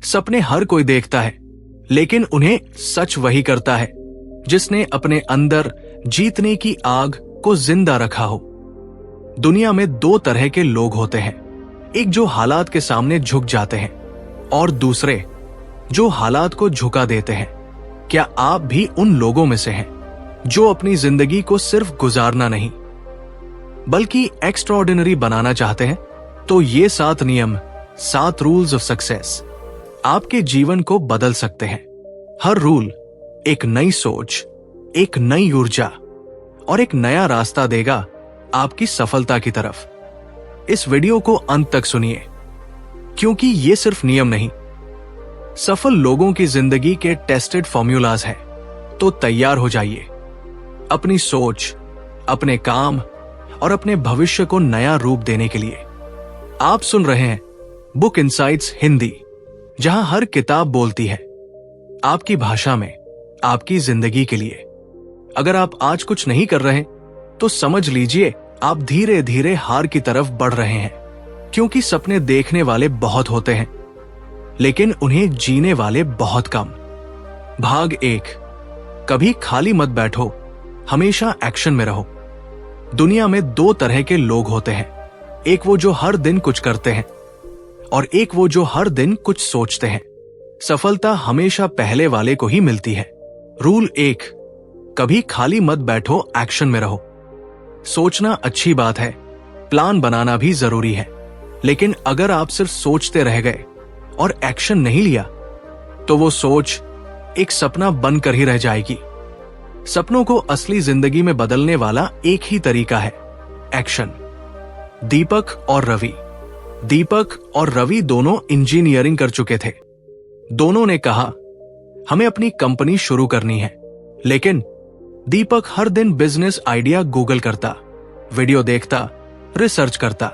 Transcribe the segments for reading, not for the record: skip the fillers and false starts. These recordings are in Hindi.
सपने हर कोई देखता है, लेकिन उन्हें सच वही करता है जिसने अपने अंदर जीतने की आग को जिंदा रखा हो। दुनिया में दो तरह के लोग होते हैं, एक जो हालात के सामने झुक जाते हैं और दूसरे जो हालात को झुका देते हैं। क्या आप भी उन लोगों में से हैं जो अपनी जिंदगी को सिर्फ गुजारना नहीं बल्कि एक्स्ट्राऑर्डिनरी बनाना चाहते हैं? तो ये 7 नियम, 7 रूल्स ऑफ सक्सेस आपके जीवन को बदल सकते हैं। हर रूल एक नई सोच, एक नई ऊर्जा और एक नया रास्ता देगा आपकी सफलता की तरफ। इस वीडियो को अंत तक सुनिए, क्योंकि ये सिर्फ नियम नहीं, सफल लोगों की जिंदगी के टेस्टेड फॉर्मूलाज हैं। तो तैयार हो जाइए अपनी सोच, अपने काम और अपने भविष्य को नया रूप देने के लिए। आप सुन रहे हैं बुक इनसाइट्स हिंदी, जहां हर किताब बोलती है आपकी भाषा में, आपकी जिंदगी के लिए। अगर आप आज कुछ नहीं कर रहे तो समझ लीजिए आप धीरे धीरे हार की तरफ बढ़ रहे हैं, क्योंकि सपने देखने वाले बहुत होते हैं लेकिन उन्हें जीने वाले बहुत कम। भाग 1, कभी खाली मत बैठो, हमेशा एक्शन में रहो। दुनिया में 2 तरह के लोग होते हैं, एक वो जो हर दिन कुछ करते हैं और एक वो जो हर दिन कुछ सोचते हैं। सफलता हमेशा पहले वाले को ही मिलती है। रूल 1, कभी खाली मत बैठो, एक्शन में रहो। सोचना अच्छी बात है, प्लान बनाना भी जरूरी है, लेकिन अगर आप सिर्फ सोचते रह गए और एक्शन नहीं लिया तो वो सोच एक सपना बनकर ही रह जाएगी। सपनों को असली जिंदगी में बदलने वाला एक ही तरीका है, एक्शन। दीपक और रवि दोनों इंजीनियरिंग कर चुके थे। दोनों ने कहा हमें अपनी कंपनी शुरू करनी है, लेकिन दीपक हर दिन बिजनेस आइडिया गूगल करता, वीडियो देखता, रिसर्च करता,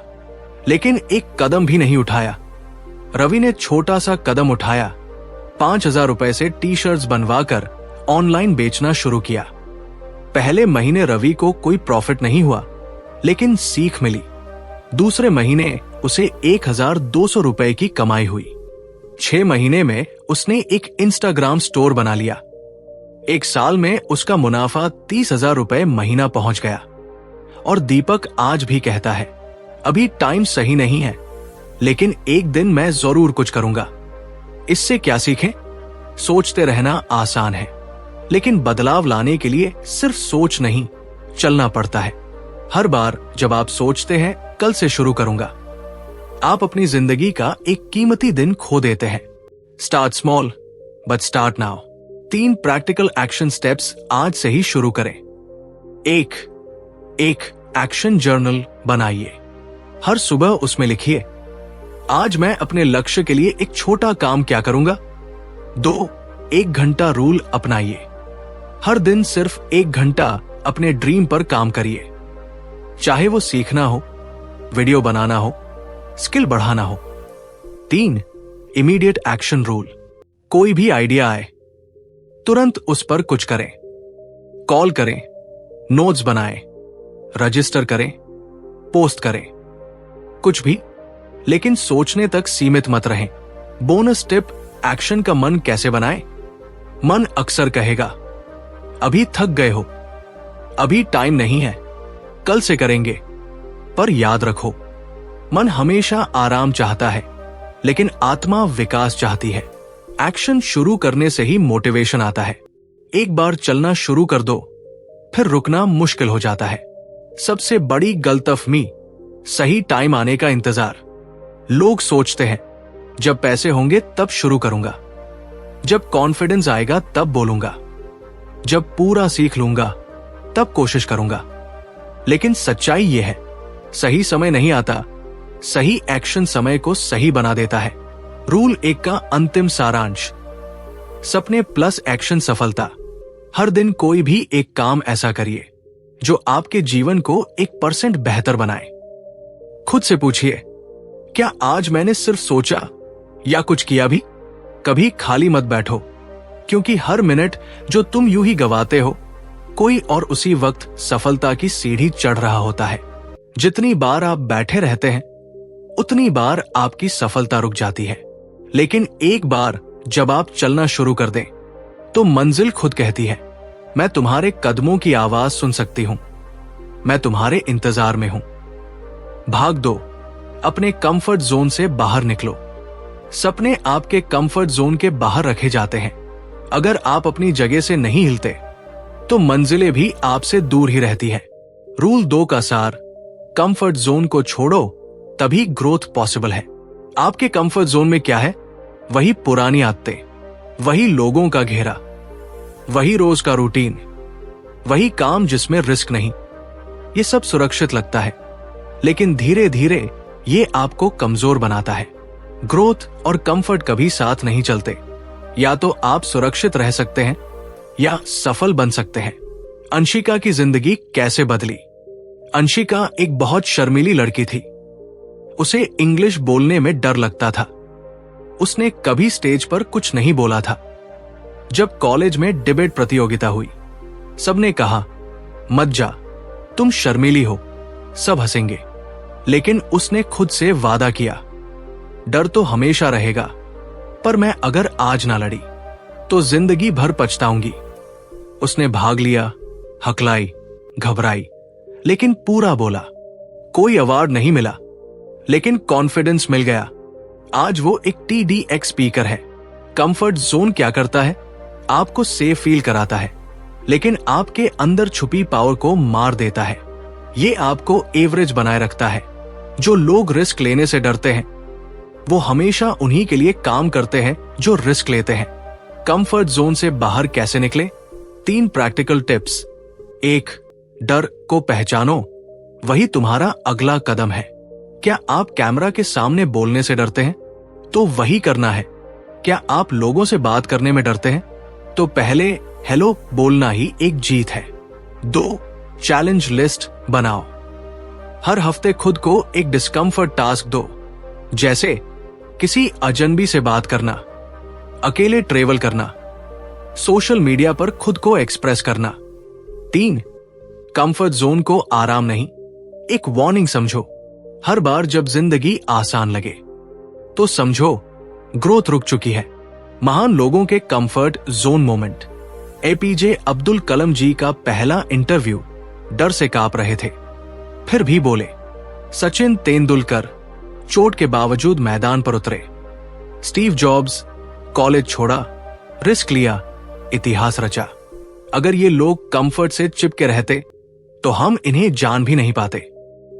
लेकिन एक कदम भी नहीं उठाया। रवि ने छोटा सा कदम उठाया, 5,000 रुपए से टी-शर्ट्स बनवाकर ऑनलाइन बेचना शुरू किया। पहले महीने रवि को कोई प्रॉफिट नहीं हुआ, लेकिन सीख मिली। दूसरे महीने उसे 1,200 रुपए की कमाई हुई। 6 महीने में उसने एक इंस्टाग्राम स्टोर बना लिया। 1 साल में उसका मुनाफा 30,000 रुपए महीना पहुंच गया। और दीपक आज भी कहता है अभी टाइम सही नहीं है, लेकिन एक दिन मैं जरूर कुछ करूंगा। इससे क्या सीखें? सोचते रहना आसान है, लेकिन बदलाव लाने के लिए सिर्फ सोच नहीं, चलना पड़ता है। हर बार जब आप सोचते हैं कल से शुरू करूंगा, आप अपनी जिंदगी का एक कीमती दिन खो देते हैं। Start small but start now. 3 practical action steps आज से ही शुरू करें। 1, एक एक्शन जर्नल बनाइए। हर सुबह उसमें लिखिए आज मैं अपने लक्ष्य के लिए एक छोटा काम क्या करूंगा। 2, 1 घंटा रूल अपनाइए। हर दिन सिर्फ 1 घंटा अपने ड्रीम पर काम करिए, चाहे वो सीखना हो, वीडियो बनाना हो, स्किल बढ़ाना हो। 3, इमीडिएट एक्शन रूल। कोई भी आइडिया आए तुरंत उस पर कुछ करें। कॉल करें, नोट्स बनाएं, रजिस्टर करें, पोस्ट करें, कुछ भी, लेकिन सोचने तक सीमित मत रहें। बोनस टिप, एक्शन का मन कैसे बनाएं? मन अक्सर कहेगा अभी थक गए हो, अभी टाइम नहीं है, कल से करेंगे। पर याद रखो, मन हमेशा आराम चाहता है, लेकिन आत्मा विकास चाहती है। एक्शन शुरू करने से ही मोटिवेशन आता है। एक बार चलना शुरू कर दो, फिर रुकना मुश्किल हो जाता है। सबसे बड़ी गलतफहमी, सही टाइम आने का इंतजार। लोग सोचते हैं जब पैसे होंगे तब शुरू करूंगा, जब कॉन्फिडेंस आएगा तब बोलूंगा, जब पूरा सीख लूंगा तब कोशिश करूंगा। लेकिन सच्चाई यह है, सही समय नहीं आता, सही एक्शन समय को सही बना देता है। रूल 1 का अंतिम सारांश, सपने प्लस एक्शन सफलता। हर दिन कोई भी एक काम ऐसा करिए जो आपके जीवन को 1% बेहतर बनाए। खुद से पूछिए, क्या आज मैंने सिर्फ सोचा या कुछ किया भी? कभी खाली मत बैठो, क्योंकि हर मिनट जो तुम यूं ही गवाते हो, कोई और उसी वक्त सफलता की सीढ़ी चढ़ रहा होता है। जितनी बार आप बैठे रहते हैं, उतनी बार आपकी सफलता रुक जाती है। लेकिन एक बार जब आप चलना शुरू कर दें तो मंजिल खुद कहती है, मैं तुम्हारे कदमों की आवाज सुन सकती हूं, मैं तुम्हारे इंतजार में हूं। भाग दो, अपने कंफर्ट जोन से बाहर निकलो। सपने आपके कंफर्ट जोन के बाहर रखे जाते हैं। अगर आप अपनी जगह से नहीं हिलते तो मंजिलें भी आपसे दूर ही रहती हैं। रूल 2 का सार, कंफर्ट जोन को छोड़ो तभी ग्रोथ पॉसिबल है। आपके कंफर्ट जोन में क्या है? वही पुरानी आदतें, वही लोगों का घेरा, वही रोज का रूटीन, वही काम जिसमें रिस्क नहीं। ये सब सुरक्षित लगता है, लेकिन धीरे धीरे ये आपको कमजोर बनाता है। ग्रोथ और कंफर्ट कभी साथ नहीं चलते। या तो आप सुरक्षित रह सकते हैं या सफल बन सकते हैं। अंशिका की जिंदगी कैसे बदली? अंशिका एक बहुत शर्मीली लड़की थी। उसे इंग्लिश बोलने में डर लगता था। उसने कभी स्टेज पर कुछ नहीं बोला था। जब कॉलेज में डिबेट प्रतियोगिता हुई, सबने कहा, मत जा, तुम शर्मीली हो, सब हंसेंगे। लेकिन उसने खुद से वादा किया, डर तो हमेशा रहेगा, पर मैं अगर आज ना लड़ी तो जिंदगी भर पछताऊंगी। उसने भाग लिया, हकलाई, घबराई, लेकिन पूरा बोला। कोई अवार्ड नहीं मिला, लेकिन कॉन्फिडेंस मिल गया। आज वो एक TEDx स्पीकर है। कंफर्ट जोन क्या करता है? आपको सेफ फील कराता है, लेकिन आपके अंदर छुपी पावर को मार देता है। ये आपको एवरेज बनाए रखता है। जो लोग रिस्क लेने से डरते हैं, वो हमेशा उन्हीं के लिए काम करते हैं जो रिस्क लेते हैं। कंफर्ट जोन से बाहर कैसे निकले? 3 प्रैक्टिकल टिप्स। 1, डर को पहचानो, वही तुम्हारा अगला कदम है। क्या आप कैमरा के सामने बोलने से डरते हैं? तो वही करना है। क्या आप लोगों से बात करने में डरते हैं? तो पहले हेलो बोलना ही एक जीत है। 2, चैलेंज लिस्ट बनाओ। हर हफ्ते खुद को एक डिस्कम्फर्ट टास्क दो, जैसे किसी अजनबी से बात करना, अकेले ट्रेवल करना, सोशल मीडिया पर खुद को एक्सप्रेस करना। 3, कंफर्ट जोन को आराम नहीं, एक वार्निंग समझो। हर बार जब जिंदगी आसान लगे तो समझो ग्रोथ रुक चुकी है। महान लोगों के comfort zone moment. APJ Abdul Kalam ji का पहला इंटरव्यू, डर से कांप रहे थे, फिर भी बोले। सचिन तेंदुलकर चोट के बावजूद मैदान पर उतरे। स्टीव जॉब्स कॉलेज छोड़ा, रिस्क लिया, इतिहास रचा। अगर ये लोग कंफर्ट से चिपके रहते तो हम इन्हें जान भी नहीं पाते।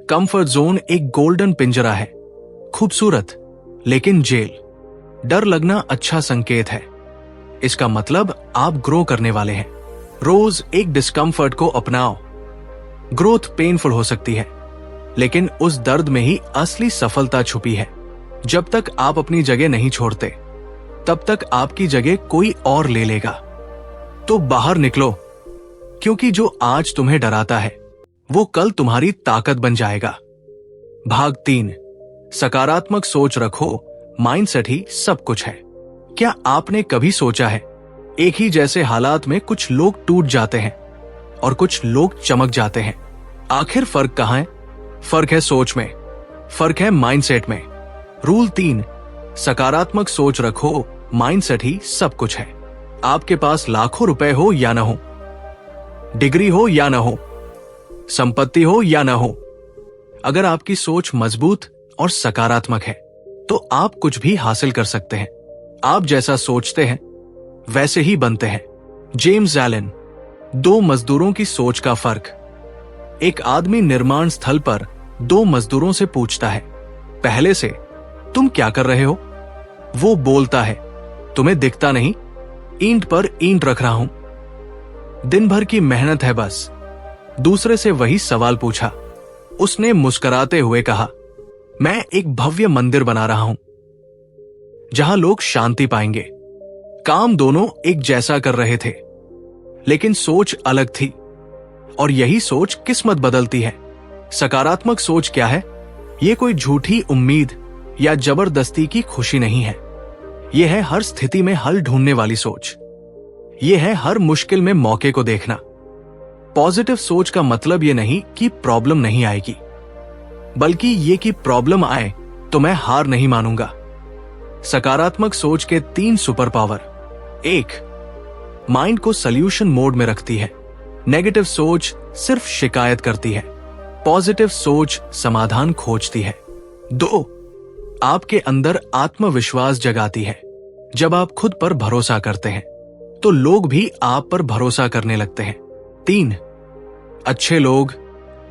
कंफर्ट जोन एक गोल्डन पिंजरा है, खूबसूरत लेकिन जेल। डर लगना अच्छा संकेत है, इसका मतलब आप ग्रो करने वाले हैं। रोज एक डिस्कम्फर्ट को अपनाओ। ग्रोथ पेनफुल हो सकती है, लेकिन उस दर्द में ही असली सफलता छुपी है। जब तक आप अपनी जगह नहीं छोड़ते, तब तक आपकी जगह कोई और ले लेगा। तो बाहर निकलो, क्योंकि जो आज तुम्हें डराता है वो कल तुम्हारी ताकत बन जाएगा। भाग 3, सकारात्मक सोच रखो, माइंडसेट ही सब कुछ है। क्या आपने कभी सोचा है, एक ही जैसे हालात में कुछ लोग टूट जाते हैं और कुछ लोग चमक जाते हैं। आखिर फर्क कहां है? फर्क है सोच में, फर्क है माइंडसेट में। रूल 3, सकारात्मक सोच रखो, माइंडसेट ही सब कुछ है। आपके पास लाखों रुपए हो या ना हो, डिग्री हो या ना हो, संपत्ति हो या ना हो, अगर आपकी सोच मजबूत और सकारात्मक है तो आप कुछ भी हासिल कर सकते हैं। आप जैसा सोचते हैं वैसे ही बनते हैं। James Allen. 2 मजदूरों की सोच का फर्क। एक आदमी निर्माण स्थल पर 2 मजदूरों से पूछता है, पहले से तुम क्या कर रहे हो? वो बोलता है, तुम्हें दिखता नहीं, ईंट पर ईंट रख रहा हूं, दिन भर की मेहनत है बस। दूसरे से वही सवाल पूछा, उसने मुस्कुराते हुए कहा, मैं एक भव्य मंदिर बना रहा हूं जहां लोग शांति पाएंगे। काम दोनों एक जैसा कर रहे थे, लेकिन सोच अलग थी, और यही सोच किस्मत बदलती है। सकारात्मक सोच क्या है? यह कोई झूठी उम्मीद या जबरदस्ती की खुशी नहीं है। यह है हर स्थिति में हल ढूंढने वाली सोच। यह है हर मुश्किल में मौके को देखना। पॉजिटिव सोच का मतलब यह नहीं कि प्रॉब्लम नहीं आएगी, बल्कि ये कि प्रॉब्लम आए तो मैं हार नहीं मानूंगा, सकारात्मक सोच के 3 सुपर पावर। 1. माइंड को सॉल्यूशन मोड में रखती है। नेगेटिव सोच सिर्फ शिकायत करती है, पॉजिटिव सोच समाधान खोजती है। 2. आपके अंदर आत्मविश्वास जगाती है। जब आप खुद पर भरोसा करते हैं तो लोग भी आप पर भरोसा करने लगते हैं। 3. अच्छे लोग,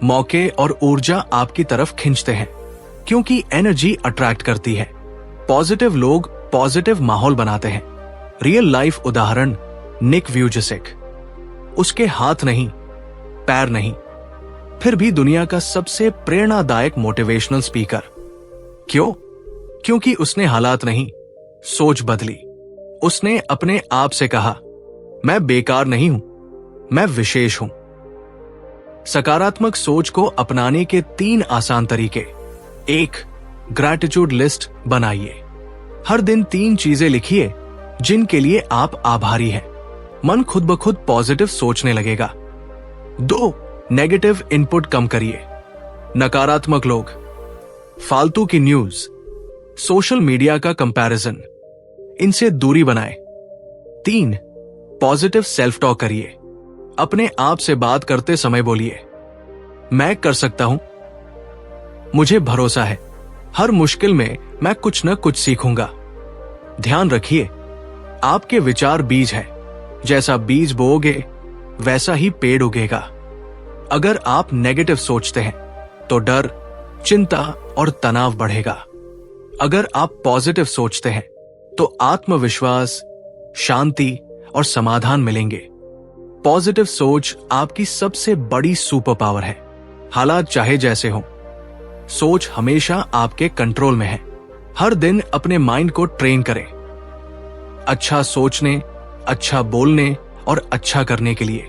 मौके और ऊर्जा आपकी तरफ खींचते हैं क्योंकि एनर्जी अट्रैक्ट करती है। पॉजिटिव लोग पॉजिटिव माहौल बनाते हैं। रियल लाइफ उदाहरण निक व्यूजेसिक। उसके हाथ नहीं, पैर नहीं, फिर भी दुनिया का सबसे प्रेरणादायक मोटिवेशनल स्पीकर। क्यों? क्योंकि उसने हालात नहीं, सोच बदली। उसने अपने आप से कहा, मैं बेकार नहीं हूं, मैं विशेष हूं। सकारात्मक सोच को अपनाने के 3 आसान तरीके। 1. ग्रैटिट्यूड लिस्ट बनाइए। हर दिन 3 चीजें लिखिए जिनके लिए आप आभारी हैं। मन खुद ब खुद पॉजिटिव सोचने लगेगा। 2. नेगेटिव इनपुट कम करिए। नकारात्मक लोग, फालतू की न्यूज, सोशल मीडिया का कंपैरिजन, इनसे दूरी बनाएं। 3. पॉजिटिव सेल्फ टॉक करिए। अपने आप से बात करते समय बोलिए, मैं कर सकता हूं, मुझे भरोसा है, हर मुश्किल में मैं कुछ न कुछ सीखूंगा। ध्यान रखिए, आपके विचार बीज है। जैसा बीज बोओगे वैसा ही पेड़ उगेगा। अगर आप नेगेटिव सोचते हैं तो डर, चिंता और तनाव बढ़ेगा। अगर आप पॉजिटिव सोचते हैं तो आत्मविश्वास, शांति और समाधान मिलेंगे। पॉजिटिव सोच आपकी सबसे बड़ी सुपर पावर है। हालात चाहे जैसे हो, सोच हमेशा आपके कंट्रोल में है। हर दिन अपने माइंड को ट्रेन करें अच्छा सोचने, अच्छा बोलने और अच्छा करने के लिए।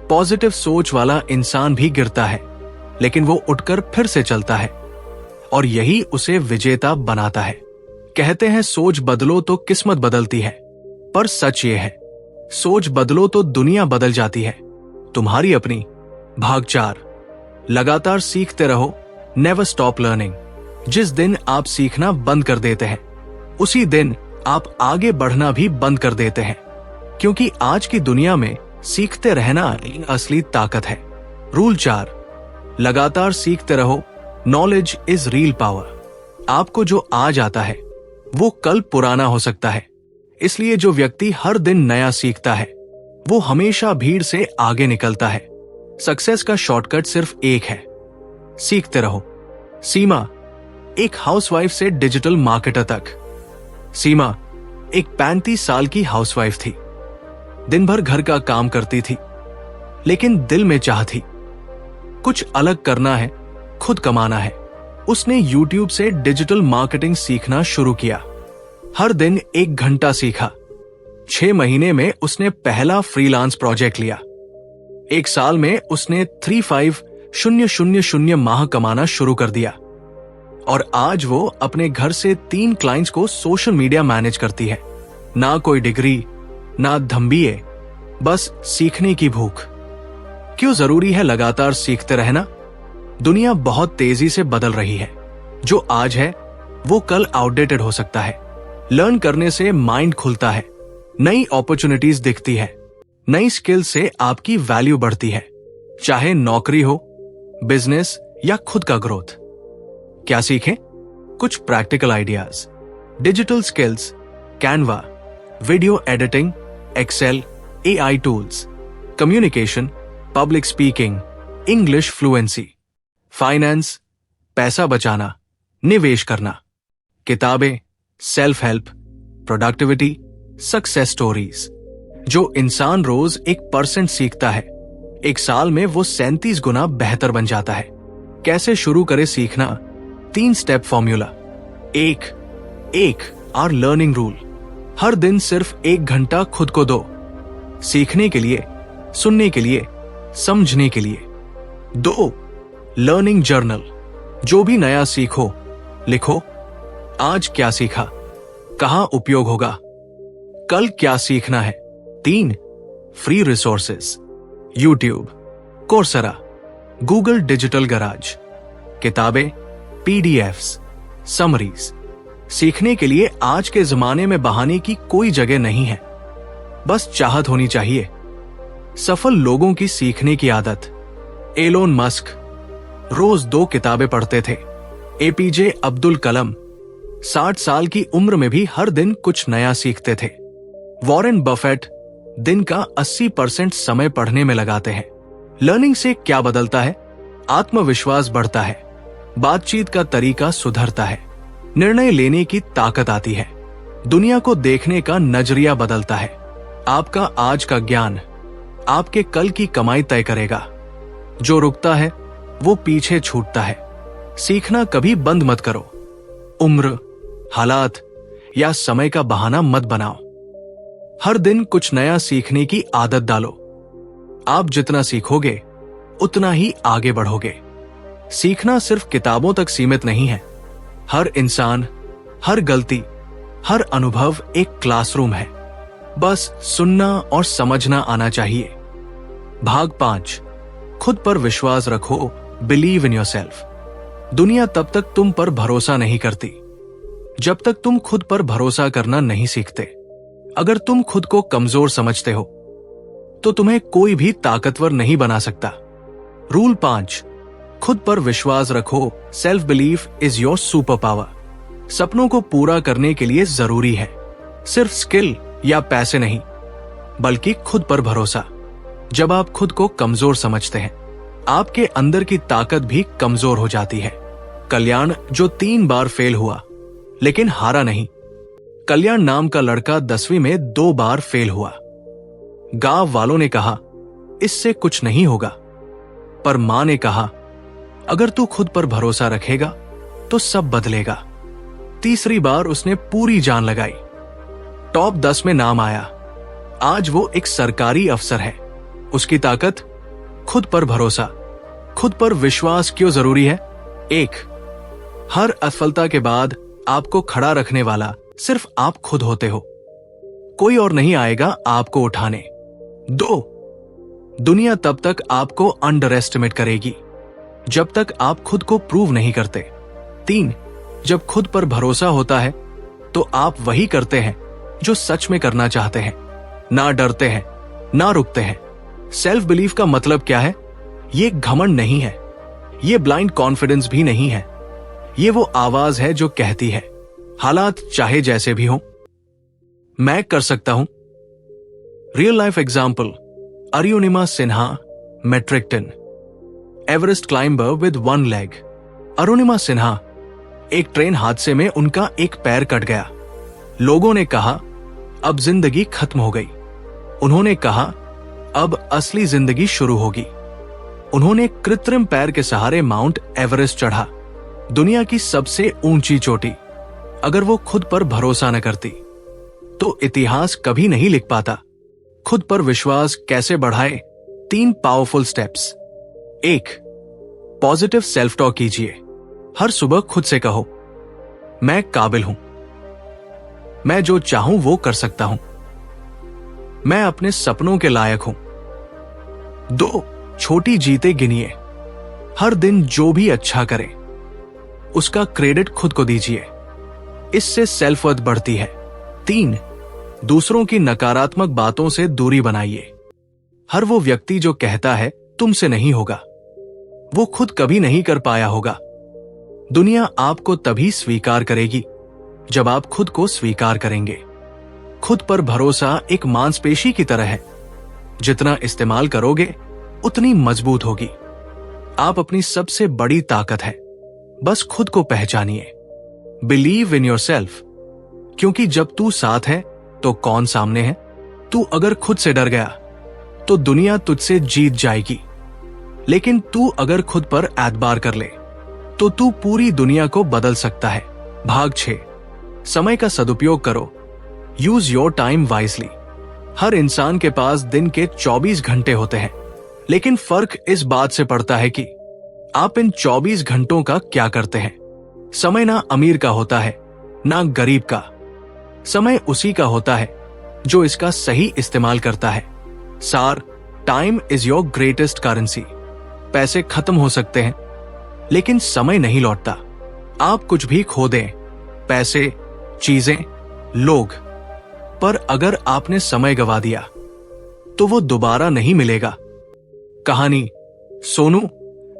पॉजिटिव सोच वाला इंसान भी गिरता है, लेकिन वो उठकर फिर से चलता है और यही उसे विजेता बनाता है। कहते हैं सोच बदलो तो किस्मत बदलती है, पर सच ये है, सोच बदलो तो दुनिया बदल जाती है। तुम्हारी अपनी। भाग 4, लगातार सीखते रहो, नेवर स्टॉप लर्निंग। जिस दिन आप सीखना बंद कर देते हैं उसी दिन आप आगे बढ़ना भी बंद कर देते हैं, क्योंकि आज की दुनिया में सीखते रहना असली ताकत है। रूल 4, लगातार सीखते रहो, नॉलेज इज रियल पावर। आपको जो आज आता है वो कल पुराना हो सकता है, इसलिए जो व्यक्ति हर दिन नया सीखता है वो हमेशा भीड़ से आगे निकलता है। सक्सेस का शॉर्टकट सिर्फ एक है, सीखते रहो। सीमा एक हाउसवाइफ से डिजिटल मार्केटर तक। सीमा एक 35 साल की हाउसवाइफ थी। दिन भर घर का काम करती थी, लेकिन दिल में चाह थी, कुछ अलग करना है, खुद कमाना है। उसने YouTube से डिजिटल मार्केटिंग सीखना शुरू किया। हर दिन 1 घंटा सीखा। 6 महीने में उसने पहला फ्रीलांस प्रोजेक्ट लिया। 1 साल में उसने 35,000 माह कमाना शुरू कर दिया और आज वो अपने घर से 3 क्लाइंट्स को सोशल मीडिया मैनेज करती है। ना कोई डिग्री, ना धम्बीए, बस सीखने की भूख। क्यों जरूरी है लगातार सीखते रहना? दुनिया बहुत तेजी से बदल रही है। जो आज है वो कल आउटडेटेड हो सकता है। लर्न करने से माइंड खुलता है, नई अपॉर्चुनिटीज दिखती है, नई स्किल से आपकी वैल्यू बढ़ती है, चाहे नौकरी हो, बिजनेस या खुद का ग्रोथ। क्या सीखें? कुछ practical ideas, digital skills, Canva, video editing, Excel, AI tools, communication, public speaking, English fluency, finance, पैसा बचाना, निवेश करना, किताबें, self help, productivity, success stories. जो इंसान रोज 1% सीखता है, 1 साल में वो 37 गुना बेहतर बन जाता है। कैसे शुरू करे सीखना? 3 step formula. 1 hour learning rule. हर दिन सिर्फ 1 घंटा खुद को दो, सीखने के लिए, सुनने के लिए, समझने के लिए। 2 लर्निंग जर्नल। जो भी नया सीखो, लिखो, आज क्या सीखा, कहां उपयोग होगा, कल क्या सीखना है। 3 free resources, YouTube, Coursera, Google digital garage, किताबें, PDFs, समरीज, सीखने के लिए आज के जमाने में बहाने की कोई जगह नहीं है, बस चाहत होनी चाहिए। सफल लोगों की सीखने की आदत। एलोन मस्क रोज 2 किताबें पढ़ते थे। एपीजे अब्दुल कलाम 60 साल की उम्र में भी हर दिन कुछ नया सीखते थे। वॉरेन बफेट दिन का 80% समय पढ़ने में लगाते हैं। लर्निंग से क्या बदलता है? आत्मविश्वास बढ़ता है, बातचीत का तरीका सुधरता है, निर्णय लेने की ताकत आती है, दुनिया को देखने का नजरिया बदलता है। आपका आज का ज्ञान आपके कल की कमाई तय करेगा। जो रुकता है वो पीछे छूटता है। सीखना कभी बंद मत करो। उम्र, हालात या समय का बहाना मत बनाओ। हर दिन कुछ नया सीखने की आदत डालो। आप जितना सीखोगे उतना ही आगे बढ़ोगे। सीखना सिर्फ किताबों तक सीमित नहीं है। हर इंसान, हर गलती, हर अनुभव एक क्लासरूम है। बस सुनना और समझना आना चाहिए। भाग 5, खुद पर विश्वास रखो। Believe in yourself. दुनिया तब तक तुम पर भरोसा नहीं करती जब तक तुम खुद पर भरोसा करना नहीं सीखते। अगर तुम खुद को कमजोर समझते हो तो तुम्हें कोई भी ताकतवर नहीं बना सकता। रूल 5, खुद पर विश्वास रखो। Self belief is your super power. सपनों को पूरा करने के लिए जरूरी है सिर्फ स्किल या पैसे नहीं, बल्कि खुद पर भरोसा। जब आप खुद को कमजोर समझते हैं, आपके अंदर की ताकत भी कमजोर हो जाती है। कल्याण जो 3 बार फेल हुआ लेकिन हारा नहीं। कल्याण नाम का लड़का 10वीं में 2 बार फेल हुआ। गांव वालों ने कहा इससे कुछ नहीं होगा, पर मां ने कहा अगर तू खुद पर भरोसा रखेगा तो सब बदलेगा। तीसरी बार उसने पूरी जान लगाई, टॉप 10 में नाम आया। आज वो एक सरकारी अफसर है। उसकी ताकत खुद पर भरोसा। खुद पर विश्वास क्यों जरूरी है? 1, हर असफलता के बाद आपको खड़ा रखने वाला सिर्फ आप खुद होते हो। कोई और नहीं आएगा आपको उठाने। 2, दुनिया तब तक आपको अंडर एस्टिमेट करेगी जब तक आप खुद को प्रूव नहीं करते। 3, जब खुद पर भरोसा होता है तो आप वही करते हैं जो सच में करना चाहते हैं। ना डरते हैं, ना रुकते हैं। सेल्फ बिलीफ का मतलब क्या है? ये घमंड नहीं है, ये ब्लाइंड कॉन्फिडेंस भी नहीं है। ये वो आवाज है जो कहती है हालात चाहे जैसे भी हो, मैं कर सकता हूं। Real life example, Arunima Sinha, matric 10, Everest climber with 1 leg. Arunima Sinha, एक ट्रेन हादसे में उनका एक पैर कट गया। लोगों ने कहा अब जिंदगी खत्म हो गई। उन्होंने कहा अब असली जिंदगी शुरू होगी। उन्होंने कृत्रिम पैर के सहारे माउंट एवरेस्ट चढ़ा, दुनिया की सबसे ऊंची चोटी। अगर वो खुद पर भरोसा न करती तो इतिहास कभी नहीं लिख पाता। खुद पर विश्वास कैसे बढ़ाए? 3 powerful steps. 1, positive self talk कीजिए। हर सुबह खुद से कहो मैं काबिल हूं, मैं जो चाहूं वो कर सकता हूं, मैं अपने सपनों के लायक हूं। 2, छोटी जीतें गिनिए। हर दिन जो भी अच्छा करे उसका क्रेडिट खुद को दीजिए, इससे सेल्फ वर्थ बढ़ती है। 3, दूसरों की नकारात्मक बातों से दूरी बनाइए। हर वो व्यक्ति जो कहता है तुमसे नहीं होगा, वो खुद कभी नहीं कर पाया होगा। दुनिया आपको तभी स्वीकार करेगी जब आप खुद को स्वीकार करेंगे। खुद पर भरोसा एक मांसपेशी की तरह है, जितना इस्तेमाल करोगे उतनी मजबूत होगी। आप अपनी सबसे बड़ी ताकत है, बस खुद को पहचानिए। बिलीव इन योरसेल्फ, क्योंकि जब तू साथ है तो कौन सामने है? तू अगर खुद से डर गया तो दुनिया तुझसे जीत जाएगी, लेकिन तू अगर खुद पर एतबार कर ले तो तू पूरी दुनिया को बदल सकता है। भाग 6, समय का सदुपयोग करो। Use your time wisely. हर इंसान के पास दिन के 24 घंटे होते हैं, लेकिन फर्क इस बात से पड़ता है कि आप इन 24 घंटों का क्या करते हैं। समय ना अमीर का होता है ना गरीब का, समय उसी का होता है जो इसका सही इस्तेमाल करता है। सार, time is your greatest currency. पैसे खत्म हो सकते हैं लेकिन समय नहीं लौटता। आप कुछ भी खो दें, पैसे, चीजें, लोग। पर अगर आपने समय गवा दिया तो वो दोबारा नहीं मिलेगा। कहानी सोनू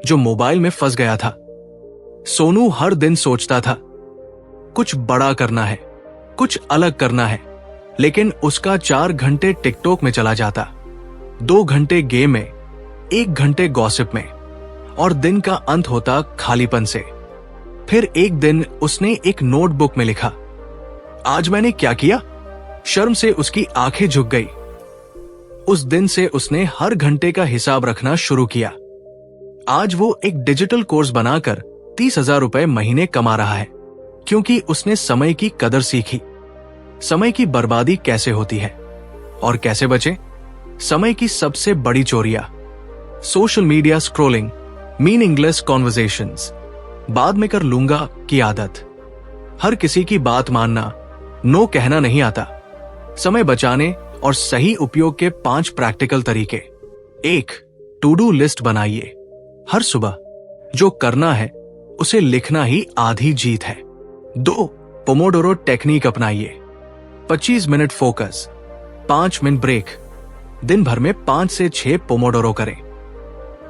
जो मोबाइल में फंस गया था। सोनू हर दिन सोचता था कुछ बड़ा करना है, कुछ अलग करना है, लेकिन उसका 4 घंटे टिकटॉक में चला जाता, 2 घंटे गेम में, 1 घंटे गॉसिप में, और दिन का अंत होता खालीपन से। फिर एक दिन उसने एक नोटबुक में लिखा, आज मैंने क्या किया? शर्म से उसकी आंखें झुक गई। उस दिन से उसने हर घंटे का हिसाब रखना शुरू किया। आज वो एक डिजिटल कोर्स बनाकर 30,000 रुपए महीने कमा रहा है, क्योंकि उसने समय की कदर सीखी। समय की बर्बादी कैसे होती है और कैसे बचे? समय की सबसे बड़ी चोरियां, social media scrolling, meaningless conversations, बाद में कर लूंगा की आदत, हर किसी की बात मानना, नो कहना नहीं आता। समय बचाने और सही उपयोग के 5 प्रैक्टिकल तरीके। 1. टू डू लिस्ट बनाइए। हर सुबह जो करना है उसे लिखना ही आधी जीत है। 2. पोमोडोरो टेक्निक अपनाइए। 25 मिनट फोकस, 5 मिनट ब्रेक। दिन भर में 5 से 6 पोमोडोरो करें।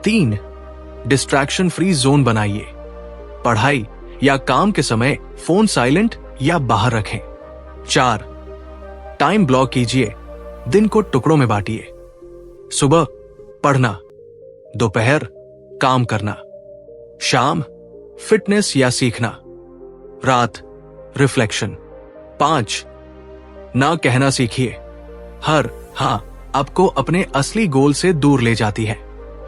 3. डिस्ट्रैक्शन फ्री जोन बनाइए। पढ़ाई या काम के समय फोन साइलेंट या बाहर रखें। 4. टाइम ब्लॉक कीजिए, दिन को टुकड़ों में बांटिए। सुबह पढ़ना, दोपहर काम करना, शाम फिटनेस या सीखना, रात रिफ्लेक्शन। 5. ना कहना सीखिए। हर हाँ आपको अपने असली गोल से दूर ले जाती है।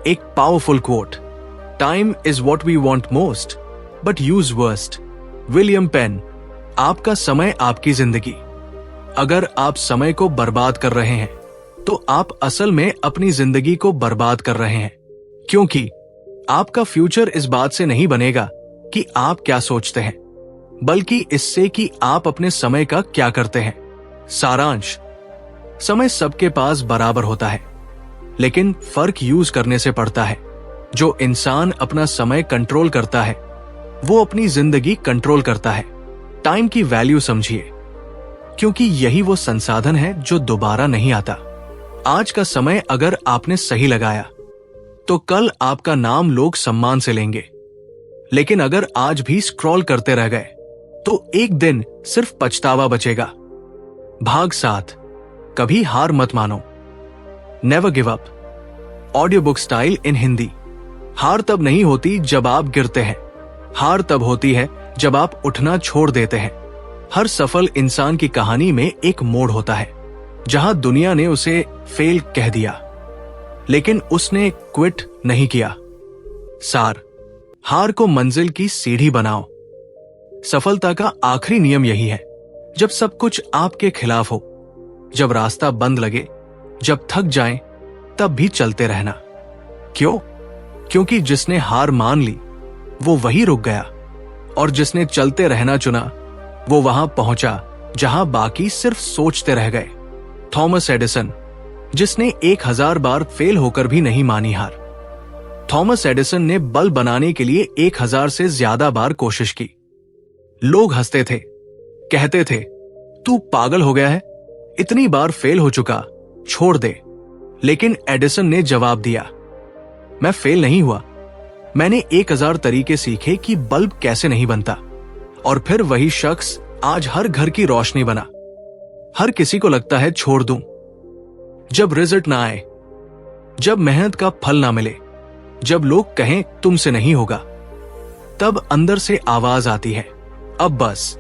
एक powerful quote, time is what we want most but use worst. William Penn. आपका समय आपकी जिंदगी। अगर आप समय को बर्बाद कर रहे हैं तो आप असल में अपनी जिंदगी को बर्बाद कर रहे हैं, क्योंकि आपका फ्यूचर इस बात से नहीं बनेगा कि आप क्या सोचते हैं, बल्कि इससे कि आप अपने समय का क्या करते हैं। सारांश, समय सबके पास बराबर होता है, लेकिन फर्क यूज करने से पड़ता है। जो इंसान अपना समय कंट्रोल करता है वो अपनी जिंदगी कंट्रोल करता है। टाइम की वैल्यू समझिए, क्योंकि यही वो संसाधन है जो दोबारा नहीं आता। आज का समय अगर आपने सही लगाया तो कल आपका नाम लोग सम्मान से लेंगे, लेकिन अगर आज भी स्क्रॉल करते रह गए तो एक दिन सिर्फ पछतावा बचेगा। भाग 7, कभी हार मत मानो। Never give up. Audio book style in Hindi. हार तब नहीं होती जब आप गिरते हैं, हार तब होती है जब आप उठना छोड़ देते हैं। हर सफल इंसान की कहानी में एक मोड़ होता है जहां दुनिया ने उसे फेल कह दिया, लेकिन उसने क्विट नहीं किया। सार, हार को मंजिल की सीढ़ी बनाओ। सफलता का आखिरी नियम यही है, जब सब कुछ आपके खिलाफ हो, जब रास्ता बंद लगे, जब थक जाएं, तब भी चलते रहना। क्यों? क्योंकि जिसने हार मान ली वो वही रुक गया, और जिसने चलते रहना चुना वो वहां पहुंचा जहां बाकी सिर्फ सोचते रह गए। थॉमस एडिसन, जिसने 1000 बार फेल होकर भी नहीं मानी हार। थॉमस एडिसन ने बल्ब बनाने के लिए 1000 से ज्यादा बार कोशिश की। लोग हंसते थे, कहते थे तू पागल हो गया है, इतनी बार फेल हो चुका, छोड़ दे। लेकिन एडिसन ने जवाब दिया, मैं फेल नहीं हुआ, मैंने 1000 तरीके सीखे कि बल्ब कैसे नहीं बनता, और फिर वही शख्स आज हर घर की रोशनी बना। हर किसी को लगता है छोड़ दूं, जब रिजल्ट ना आए, जब मेहनत का फल ना मिले, जब लोग कहें तुमसे नहीं होगा, तब अंदर से आवाज आती है, अब बस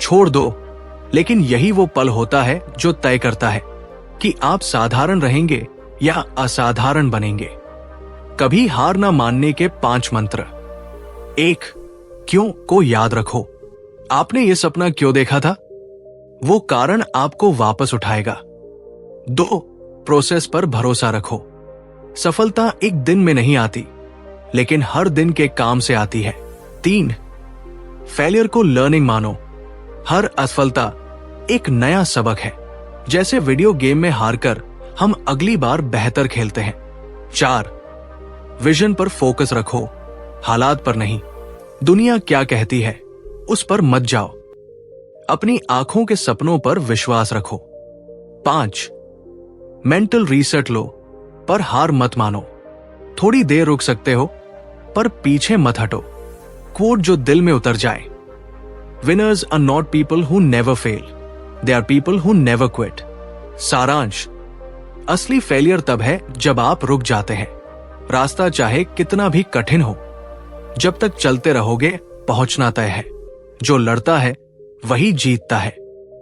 छोड़ दो। लेकिन यही वो पल होता है जो तय करता है कि आप साधारण रहेंगे या असाधारण बनेंगे। कभी हार ना मानने के 5 मंत्र। 1. क्यों को याद रखो। आपने ये सपना क्यों देखा था? वो कारण आपको वापस उठाएगा। 2. प्रोसेस पर भरोसा रखो। सफलता एक दिन में नहीं आती, लेकिन हर दिन के काम से आती है। 3. फेलियर को लर्निंग मानो। हर असफलता एक नया सबक है। जैसे वीडियो गेम में हारकर हम अगली बार बेहतर खेलते हैं। 4. विजन पर फोकस रखो, हालात पर नहीं। दुनिया क्या कहती है उस पर मत जाओ, अपनी आंखों के सपनों पर विश्वास रखो। 5. मेंटल रीसेट लो, पर हार मत मानो। थोड़ी देर रुक सकते हो, पर पीछे मत हटो। कोट जो दिल में उतर जाए। Winners are not people who never fail, they are people who never quit. सारांश, असली फेलियर तब है जब आप रुक जाते हैं। रास्ता चाहे कितना भी कठिन हो, जब तक चलते रहोगे पहुंचना तय है। जो लड़ता है वही जीतता है।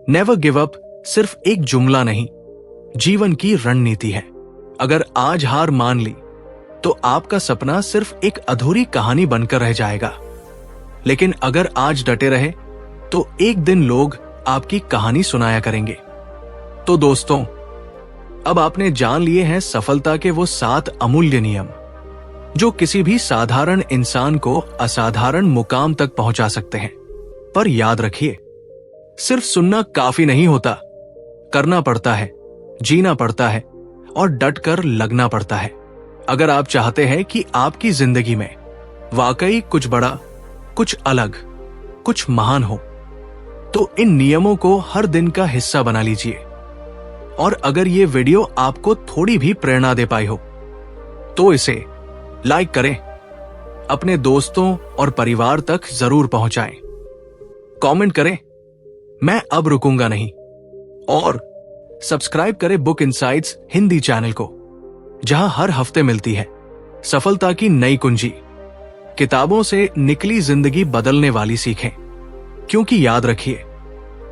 नेवर गिव अप सिर्फ एक जुमला नहीं, जीवन की रणनीति है। अगर आज हार मान ली तो आपका सपना सिर्फ एक अधूरी कहानी बनकर रह जाएगा। लेकिन अगर आज डटे रहे तो एक दिन लोग आपकी कहानी सुनाया करेंगे। तो दोस्तों, अब आपने जान लिए हैं सफलता के वो 7 अमूल्य नियम, जो किसी भी साधारण इंसान को असाधारण मुकाम तक पहुंचा सकते हैं। पर याद रखिए, सिर्फ सुनना काफी नहीं होता, करना पड़ता है, जीना पड़ता है और डट कर लगना पड़ता है। अगर आप चाहते हैं कि आपकी जिंदगी में वाकई कुछ बड़ा, कुछ अलग, कुछ महान हो, तो इन नियमों को हर दिन का हिस्सा बना लीजिए। और अगर ये वीडियो आपको थोड़ी भी प्रेरणा दे पाई हो तो इसे लाइक करें, अपने दोस्तों और परिवार तक जरूर पहुंचाएं। कमेंट करें, मैं अब रुकूंगा नहीं, और सब्सक्राइब करें बुक इनसाइट्स हिंदी चैनल को, जहां हर हफ्ते मिलती है सफलता की नई कुंजी। किताबों से निकली जिंदगी बदलने वाली सीखें, क्योंकि याद रखिए,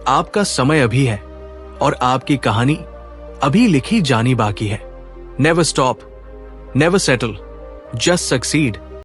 आपका समय अभी है और आपकी कहानी अभी लिखी जानी बाकी है। Never stop, never settle, just succeed.